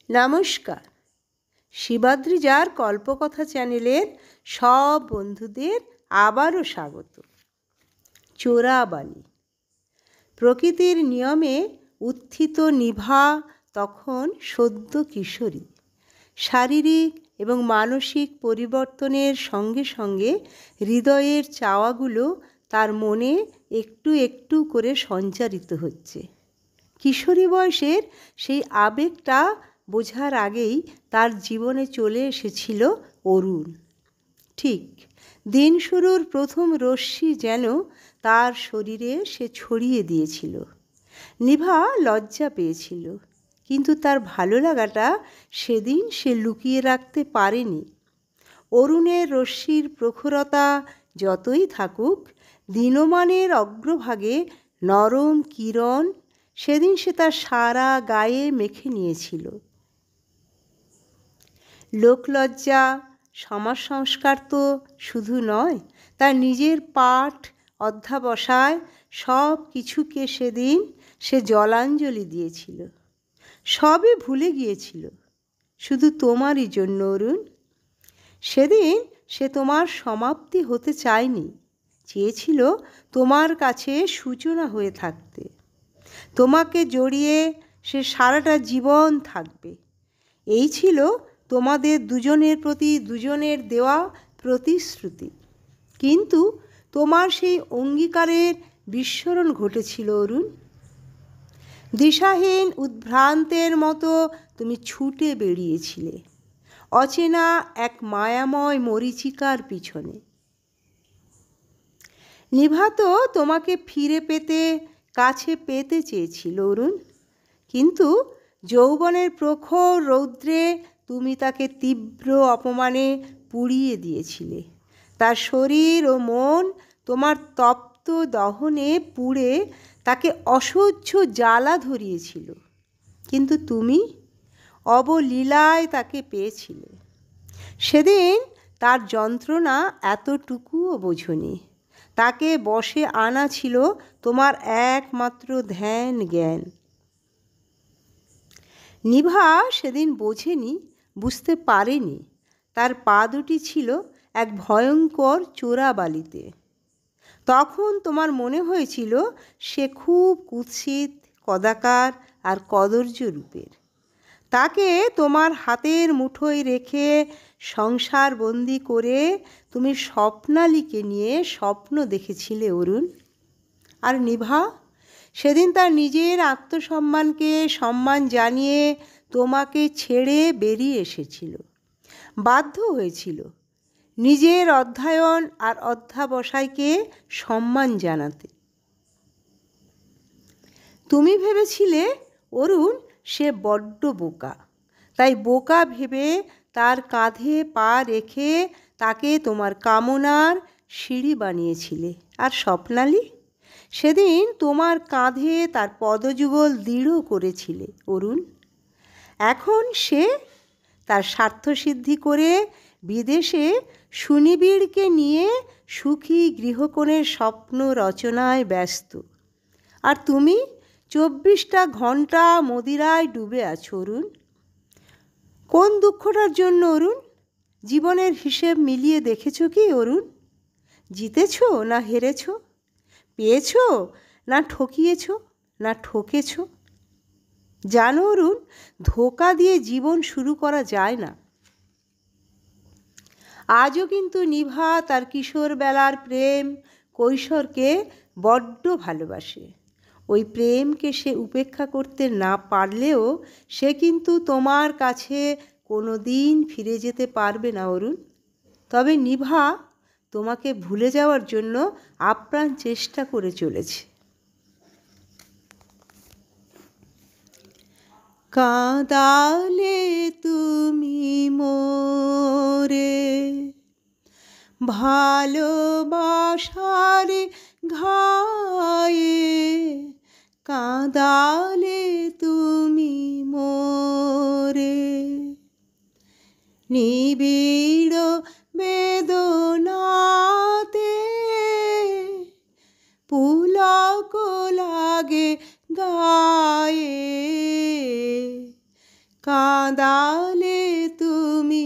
নমস্কার। শিবাদ্রিজার কল্পকথা চ্যানেলের সব বন্ধুদের আবারও স্বাগত। চোরাবালি। প্রকৃতির নিয়মে উত্থিত নিভা তখন সদ্য কিশোরী। শারীরিক এবং মানসিক পরিবর্তনের সঙ্গে সঙ্গে হৃদয়ের চাওয়াগুলো তার মনে একটু একটু করে সঞ্চারিত হচ্ছে। কিশোরী বয়সের সেই আবেগটা বোঝার আগেই তার জীবনে চলে এসেছিল অরুণ। ঠিক দিন শুরুর প্রথম রশ্মি যেন তার শরীরে সে ছড়িয়ে দিয়েছিল। নিভা লজ্জা পেয়েছিল, কিন্তু তার ভালো লাগাটা সেদিন সে লুকিয়ে রাখতে পারেনি। অরুণের রশ্মির প্রখরতা যতই থাকুক, দিনমানের অগ্রভাগে নরম কিরণ সেদিন সে তার সারা গায়ে মেখে নিয়েছিল। লোকলজ্জা, সমাজ সংস্কার তো শুধু নয়, তার নিজের পাঠ, অধ্যাবসায় সব কিছুকে সেদিন সে জলাঞ্জলি দিয়েছিল। সবই ভুলে গিয়েছিল শুধু তোমারই জন্য অরুণ। সেদিন সে তোমার সমাপ্তি হতে চায়নি, চেয়েছিল তোমার কাছে সূচনা হয়ে থাকতে। তোমাকে জড়িয়ে সে সারাটা জীবন থাকবে, এই ছিল তোমাদের দুজনের প্রতি দুজনের দেওয়া প্রতিশ্রুতি। কিন্তু তোমার সেই অঙ্গীকারের বিস্মরণ ঘটেছিল অরুণ। দিশাহীন উদ্ভ্রান্তের মতো তুমি ছুটে বেরিয়েছিলে অচেনা এক মায়াময় মরীচিকার পিছনে। নিভা তো তোমাকে ফিরে পেতে, কাছে পেতে চেয়েছিল অরুণ, কিন্তু যৌবনের প্রখর রৌদ্রে তুমি তাকে তীব্র অপমানে পুড়িয়ে দিয়েছিলে। তার শরীর ও মন তোমার তপ্ত দহনে পুড়ে তাকে অসহ্য জ্বালা ধরিয়েছিল, কিন্তু তুমি অবলীলায় তাকে পেয়েছিলে। সেদিন তার যন্ত্রণা এতটুকুও বোঝনি। তাকে বশে আনা ছিল তোমার একমাত্র ধ্যান জ্ঞান। নিভা সেদিন বোঝেনি, বুঝতে পারেনি তার পা দুটি ছিল এক ভয়ঙ্কর চোরাবালিতে। তখন তোমার মনে হয়েছিল সে খুব কুৎসিত, কদাকার আর কদর্য রূপের। তাকে তোমার হাতের মুঠোয় রেখে সংসারবন্দি করে তুমি স্বপ্নালীকে নিয়ে স্বপ্ন দেখেছিলে অরুণ। আর নিভা সেদিন তার নিজের আত্মসম্মানকে সম্মান জানিয়ে তোমাকে ছেড়ে বেরিয়ে এসেছিল, বাধ্য হয়েছিল নিজের অধ্যয়ন আর অধ্যাবসায়কে সম্মান জানাতে। তুমি ভেবেছিলে অরুণ সে বড্ড বোকা, তাই বোকা ভেবে তার কাঁধে পা রেখে তাকে তোমার কামনার সিঁড়ি বানিয়েছিলে। আর স্বপ্নালী সেদিন তোমার কাঁধে তার পদযুগল দৃঢ় করেছিলে অরুণ। এখন সে তার স্বার্থসিদ্ধি করে বিদেশে সুনিবিড়কে নিয়ে সুখী গৃহকোণের স্বপ্ন রচনায় ব্যস্ত, আর তুমি 24টা ঘন্টা মদিরায় ডুবে আছো অরুণ। কোন দুঃখটার জন্য অরুণ? জীবনের হিসেব মিলিয়ে দেখেছো কি অরুণ? জিতেছ না হেরেছ? পেয়েছ না ঠকিয়েছ না ঠকেছ? জানো অরুণ, ধোঁকা দিয়ে জীবন শুরু করা যায় না। আজও কিন্তু নিভা তার কিশোরবেলার প্রেম কৈশোরকে বড্ড ভালোবাসে। ওই প্রেমকে সে উপেক্ষা করতে না পারলেও সে কিন্তু তোমার কাছে কোনো দিন ফিরে যেতে পারবে না অরুণ। তবে নিভা তোমাকে ভুলে যাওয়ার জন্য আপ্রাণ চেষ্টা করে চলেছে। কাঁদালে তুমি মোরে ভালোবাসার ঘায়ে, কাঁদালে তুমি মোরে নিবিড় বেদনাতে, পুলক লাগে গায়ে, কাঁদালে তুমি